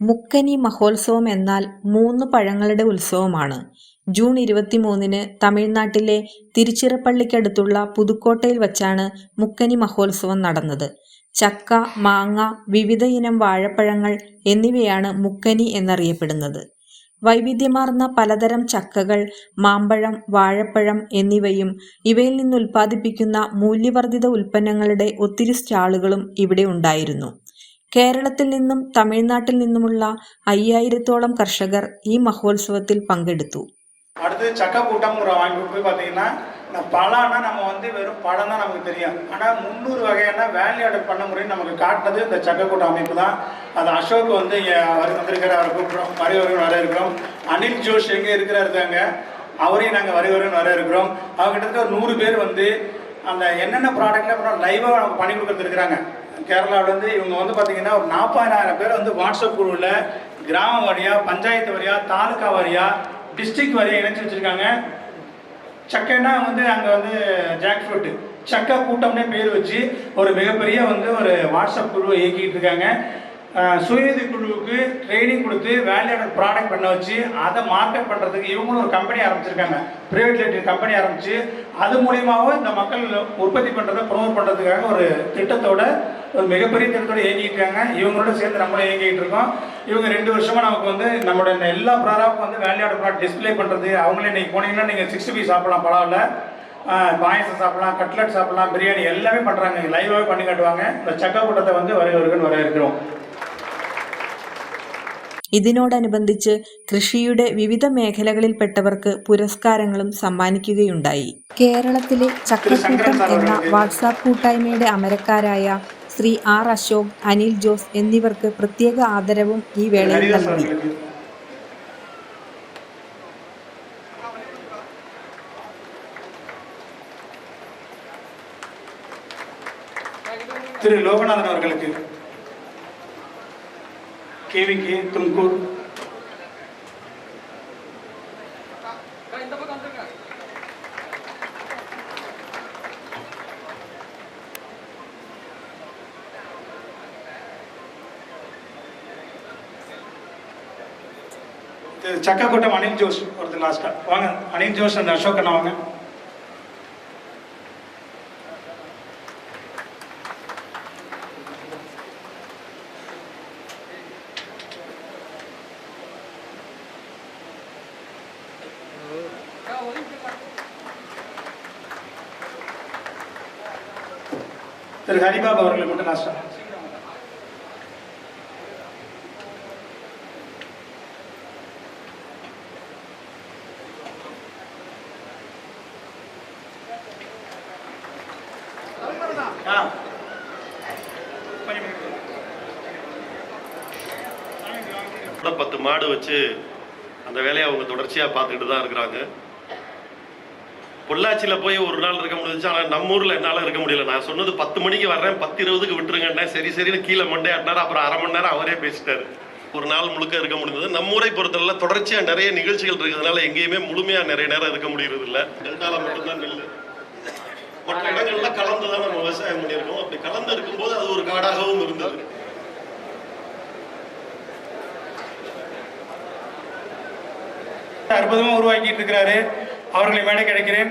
മുക്കനി മഹോത്സവം എന്നാൽ 3 പഴങ്ങളുടെ ഉത്സവമാണ്. ജൂൺ 23-ന് തമിഴ്നാട്ടിലെ തിരുച്ചിറപ്പള്ളിക്കടുത്തുള്ള പുതുക്കോട്ടയിൽ വച്ചാണ് മുക്കനി മഹോത്സവം നടന്നത്. ചക്ക, മാങ്ങ, വിവിധയിനം വാഴപ്പഴങ്ങൾ എന്നിവയാണ് മുക്കനി എന്നറിയപ്പെടുന്നത്. വൈവിധ്യമാർന്ന പലതരം ചക്കകൾ, മാമ്പഴം, വാഴപ്പഴം എന്നിവയും ഇവയിൽ നിന്നുൽപ്പാദിപ്പിക്കുന്ന മൂല്യവർദ്ധിത ഉൽപ്പന്നങ്ങളുടെ ഒത്തിരി സ്റ്റാളുകളും ഇവിടെ ഉണ്ടായിരുന്നു. കേരളത്തിൽ നിന്നും തമിഴ്നാട്ടിൽ നിന്നുമുള്ള 5000-ഓളം കർഷകർ ഈ മഹോത്സവത്തിൽ പങ്കെടുത്തു. அடுத்து சக்கை கூட்டம் வாங்கி போய் பார்த்தீங்கன்னா பழம்னா நம்ம வெறும் பழம் தான் நமக்கு தெரியும். ஆனால் 300 வகையான வேல்யூ ஆட் பண்ண முறைன்னு நமக்கு காட்டினது இந்த சக்கை கூட்டம் அமைப்பு தான். அது அசோக் வந்திருக்கிற அவரை கூப்பிட்றோம், வருவரும் வர இருக்கிறோம். அனில் ஜோஷ் எங்கே இருக்கிறாருங்க, அவரையும் நாங்கள் வருவரும் வர இருக்கிறோம். அவங்க கிட்டத்தட்ட ஒரு 100 பேர் அந்த என்னென்ன ப்ராடக்ட்ல அப்புறம் லைவாக நமக்கு பண்ணி கொடுத்துருக்குறாங்க. கேரளாவிலேருந்து இவங்க பார்த்தீங்கன்னா ஒரு 40,000 பேர் வாட்ஸ்அப் குழுவில் கிராம வாரியாக, பஞ்சாயத்து வாரியாக, தாலுக்கா வாரியாக, டிஸ்ட்ரிக்ட் வாரியாக இணைச்சி வச்சுருக்காங்க. சக்கைன்னா அங்கே ஜாக் ஃப்ரூட்டு சக்கை கூட்டம்னே பேர் வச்சு ஒரு மிகப்பெரிய ஒரு வாட்ஸ்அப் குழுவை இயக்கிட்டு இருக்காங்க. சுயதி குழுவுக்கு ட்ரைனிங் கொடுத்து வேல்யூட் ப்ராடக்ட் பண்ண வச்சு அதை மார்க்கெட் பண்ணுறதுக்கு இவங்களும் ஒரு கம்பெனி ஆரம்பிச்சிருக்காங்க. ப்ரைவேட் லிமிடெட் கம்பெனி ஆரம்பித்து அது மூலியமாகவும் இந்த மக்கள் உற்பத்தி பண்ணுறதை ப்ரொமோட் பண்ணுறதுக்காக ஒரு திட்டத்தோட ஒரு மிகப்பெரிய திட்டத்தோடு இயங்கிட்டு இருக்காங்க. இவங்களோட சேர்ந்து நம்மளும் இயங்கிட்டு இருக்கோம். இவங்க 2 வருஷமாக நமக்கு நம்மளோட எல்லா ப்ராடக்டும் வேல்யூட் ப்ராடக்ட் டிஸ்பிளே பண்ணுறது. அவங்களே நீங்கள் போனீங்கன்னா நீங்கள் 60 சாப்பிடலாம், பரவாயில்ல, பாயசம் சாப்பிடலாம், கட்லட் சாப்பிடலாம், பிரியாணி எல்லாமே பண்ணுறாங்க. லைவாகவே பண்ணி காட்டுவாங்க. இந்த சக்கை கூட்டத்தை வர இருக்கிறோம். ഇതിനോടനുബന്ധിച്ച് കൃഷിയുടെ വിവിധ മേഖലകളിൽപ്പെട്ടവർക്ക് പുരസ്കാരങ്ങളും സമ്മാനിക്കുകയുണ്ടായി. കേരളത്തിലെ ചക്കക്കൂട്ടം എന്ന വാട്സാപ്പ് കൂട്ടായ്മയുടെ അമരക്കാരായ ശ്രീ ആർ അശോക്, അനിൽ ജോസ് എന്നിവർക്ക് പ്രത്യേക ആദരവും ഈ വേളയിൽ നൽകി. திரு லோகநாதன் அவர்களுக்கு, கேவிக்கு, தும்கூர், சக்கக்கூட்டம் அனில் ஜோஷ் ஒருத்தர் லாஸ்டா வாங்க. அனில் ஜோஷ் அந்த அசோக் அண்ணா வாங்க. திரு ஹரிபாபு அவர்களுக்கு மட்டும் லாஸ்டா. பத்து மாடு வச்சு அந்த வேலையை அவங்க தொடர்ச்சியாக பார்த்துக்கிட்டு தான் இருக்கிறாங்க. பொள்ளாச்சியில் போய் ஒரு நாள் இருக்க முடிஞ்சிச்சு, ஆனால் நம்ம ஊரில் என்னால் இருக்க முடியல. நான் சொன்னது 10 மணிக்கு வர்றேன், 10:20க்கு விட்டுருங்கண்ணே. சரின்னு கீழே மண்டே ஆட்டினார். அப்புறம் அரை மணி நேரம் அவரே பேசிட்டார். ஒரு நாள் முழுக்க இருக்க முடிந்தது. நம்ம ஊரை பொறுத்தவரை தொடர்ச்சியாக நிறைய நிகழ்ச்சிகள் இருக்கிறதுனால எங்கேயுமே முழுமையாக நிறைய நேரம் இருக்க முடியறது இல்லை. டெல்டால மட்டும்தான் நெல், மற்ற இடங்கள்லாம் கலந்து தான் நம்ம விவசாயம் பண்ணியிருக்கோம். அப்படி கலந்து இருக்கும்போது அது ஒரு காடாகவும் இருந்தது. அற்புதமா உருவாக்கிட்டு இருக்கிறாரு. அவர்களை மேடை கிடைக்கிறேன்.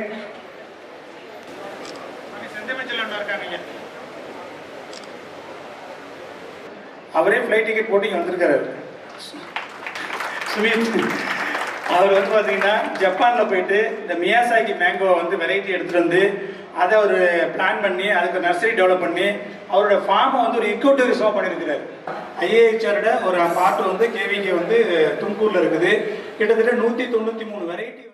அவரே ஃப்ளைட் டிக்கெட் போட்டு இங்கே வந்திருக்காரு. சுமித் அவர் பார்த்தீங்கன்னா ஜப்பானில் போயிட்டு இந்த மியாசாகி மேங்கோ வெரைட்டி எடுத்துகிட்டு வந்து அதை ஒரு பிளான் பண்ணி அதுக்கு நர்சரி டெவலப் பண்ணி அவரோட ஃபார்மை ஒரு இக்கோ டூரிசமாக பண்ணியிருக்கிறார். ஐஏஹெச்ஆரோட ஒரு பார்ட்டு கேவிக்கு தும்கூரில் இருக்குது. கிட்டத்தட்ட 193 வெரைட்டி.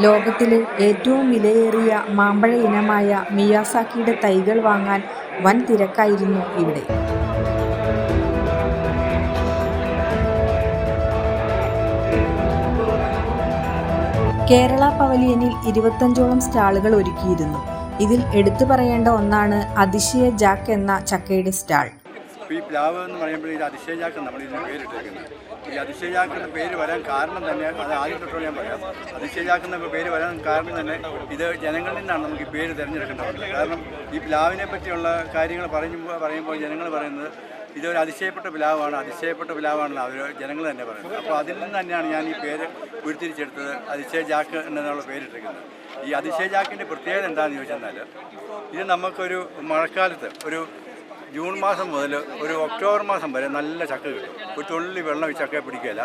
ലോകത്തിലെ ഏറ്റവും വിലയേറിയ മാമ്പഴ ഇനമായ മിയാസാക്കിയുടെ തൈകൾ വാങ്ങാൻ വൻ തിരക്കായിരുന്നു ഇവിടെ. കേരള പവലിയനിൽ 25ഓളം സ്റ്റാളുകൾ ഒരുക്കിയിരുന്നു. ഇതിൽ എടുത്തു പറയേണ്ട ഒന്നാണ് അതിശയ ജാക്ക് എന്ന ചക്കയുടെ സ്റ്റാൾ. ഈ പ്ലാവ് എന്ന് പറയുമ്പോൾ ഇത് അതിശയ ജാക്ക് നമ്മൾ ഇതിന് പേരിട്ടിരിക്കുന്നത്. ഈ അതിശയ ജാക്ക് എന്ന പേര് വരാൻ കാരണം തന്നെ അത് ആദ്യം തൊട്ടോ ഞാൻ പറയാം. അതിശയ ജാക്ക് എന്ന പേര് വരാൻ കാരണം തന്നെ ഇത് ജനങ്ങളിൽ നിന്നാണ് നമുക്ക് ഈ പേര് തിരഞ്ഞെടുക്കേണ്ടത്. കാരണം ഈ പ്ലാവിനെ പറ്റിയുള്ള കാര്യങ്ങൾ പറയുമ്പോൾ ജനങ്ങൾ പറയുന്നത് ഇതൊരു അതിശയപ്പെട്ട പ്ലാവാണെന്ന് അവർ ജനങ്ങൾ തന്നെ പറയുന്നത്. അപ്പോൾ അതിൽ നിന്ന് തന്നെയാണ് ഞാൻ ഈ പേര് ഉരുത്തിരിച്ചെടുത്തത്, അതിശയ ജാക്ക് എന്നുള്ള പേരിട്ടിരിക്കുന്നത്. ഈ അതിശയ ജാക്കിൻ്റെ പ്രത്യേകത എന്താണെന്ന് ചോദിച്ചെന്നാൽ ഇത് നമുക്കൊരു മഴക്കാലത്ത് ഒരു ജൂൺ മാസം മുതൽ ഒരു ഒക്ടോബർ മാസം വരെ നല്ല ചക്ക കിട്ടും. ഒരു തുള്ളി വെള്ളം ഈ ചക്കയെ പിടിക്കുകയില്ല.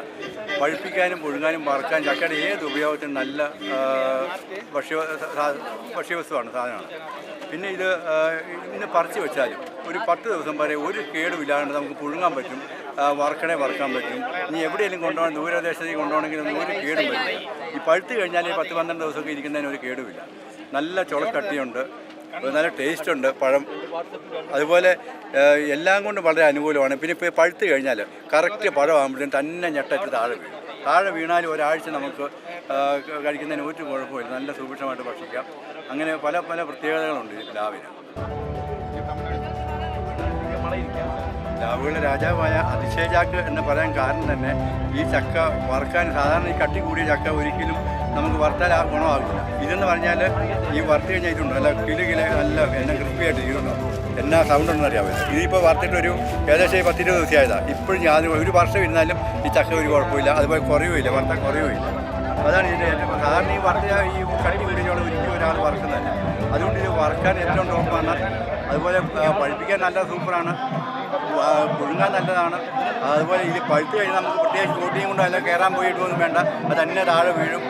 പഴുപ്പിക്കാനും പുഴുങ്ങാനും വറുക്കാനും ചക്കയുടെ ഏത് ഉപയോഗത്തിനും നല്ല ഭക്ഷ്യവസ്തുവാണ്, സാധനമാണ്. പിന്നെ ഇത് ഇന്ന് പറിച്ച് വെച്ചാലും ഒരു 10 ദിവസം വരെ ഒരു കേടുമില്ലാണ്ട് നമുക്ക് പുഴുങ്ങാൻ പറ്റും, വറുക്കാൻ പറ്റും. ഇനി എവിടെയെങ്കിലും കൊണ്ടുപോകണം, ദൂരദേശത്തേക്ക് കൊണ്ടുപോകണമെങ്കിൽ ഒരു കേടും പറ്റും. ഈ പഴുത്ത് കഴിഞ്ഞാൽ 10-12 ദിവസമൊക്കെ ഇരിക്കുന്നതിന് ഒരു കേടുമില്ല. നല്ല ചുളക്കട്ടിയുണ്ട്, നല്ല ടേസ്റ്റ് ഉണ്ട് പഴം. അതുപോലെ എല്ലാം കൊണ്ടും വളരെ അനുകൂലമാണ്. പിന്നെ ഇപ്പോൾ പഴുത്ത് കഴിഞ്ഞാൽ കറക്റ്റ് പഴമാകുമ്പോഴത്തേക്കും തന്നെ ഞെട്ടറ്റ് താഴെ വീണാലും ഒരാഴ്ച നമുക്ക് കഴിക്കുന്നതിന് ഒരു കുഴപ്പമില്ല. നല്ല സുഭിക്ഷമായിട്ട് ഭക്ഷിക്കാം. അങ്ങനെ പല പ്രത്യേകതകളുണ്ട് ഈ പ്ലാവിന്. പ്ലാവുകളുടെ രാജാവായ അതിശയ ചാക്ക് എന്ന് പറയാൻ കാരണം തന്നെ ഈ ചക്ക വറുക്കാൻ സാധാരണ ഈ കട്ടി കൂടിയ ചക്ക ഒരിക്കലും നമുക്ക് വറുത്താൽ ആ ഗുണമാകില്ല. ഇതെന്ന് പറഞ്ഞാൽ ഈ വറുത്ത് കഴിഞ്ഞാൽ ഇതുണ്ട് നല്ല കിലുകിലെ നല്ല എന്നെ ക്രിസ്പിയായിട്ട് ഇതുണ്ടാവും. എന്നാ സൗണ്ട് ഒന്നും അറിയാമല്ലോ. ഇതിപ്പോൾ വറുത്തിട്ടൊരു ഏകദേശം 10-20 ദിവസമായതാണ്. ഇപ്പോഴും യാതൊരു ഒരു വർഷം ഇരുന്നാലും ഈ ചക്ക ഒരു കുഴപ്പമില്ല. അതുപോലെ കുറയുമില്ല, വറുത്താൽ കുറയുമില്ല. അതാണ് ഇതിൻ്റെ ഏറ്റവും സാധാരണ ഈ വറുത്ത ഈ കട്ടി വീടിനോട് ഒരിക്കലും ഒരാൾ വറുക്കുന്നതല്ല. അതുകൊണ്ട് ഇത് വറുക്കാൻ ഏറ്റവും ടോപ്പാണ്. അതുപോലെ പഴുപ്പിക്കാൻ നല്ല സൂപ്പറാണ്, പുഴുങ്ങാൻ നല്ലതാണ്. അതുപോലെ ഇത് പഴുത്ത് കഴിഞ്ഞാൽ നമുക്ക് പ്രത്യേകിച്ച് കോട്ടിയും കൊണ്ടോ എല്ലാം കയറാൻ പോയിട്ടൊന്നും വേണ്ട, അത് തന്നെ താഴെ വീഴും.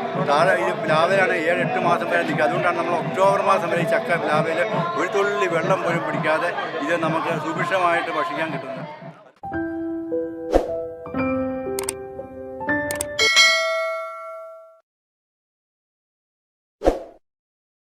ഇത് പ്ലാവിലാണ് 7-8 മാസം വരെ നിൽക്കുക. അതുകൊണ്ടാണ് നമ്മൾ ഒക്ടോബർ മാസം വരെ ഈ ചക്ക പ്ലാവിൽ ഒരു തുള്ളി വെള്ളം പോലും പിടിക്കാതെ ഇത് നമുക്ക് സുഭിക്ഷമായിട്ട് ഭക്ഷിക്കാൻ കിട്ടുന്നത്.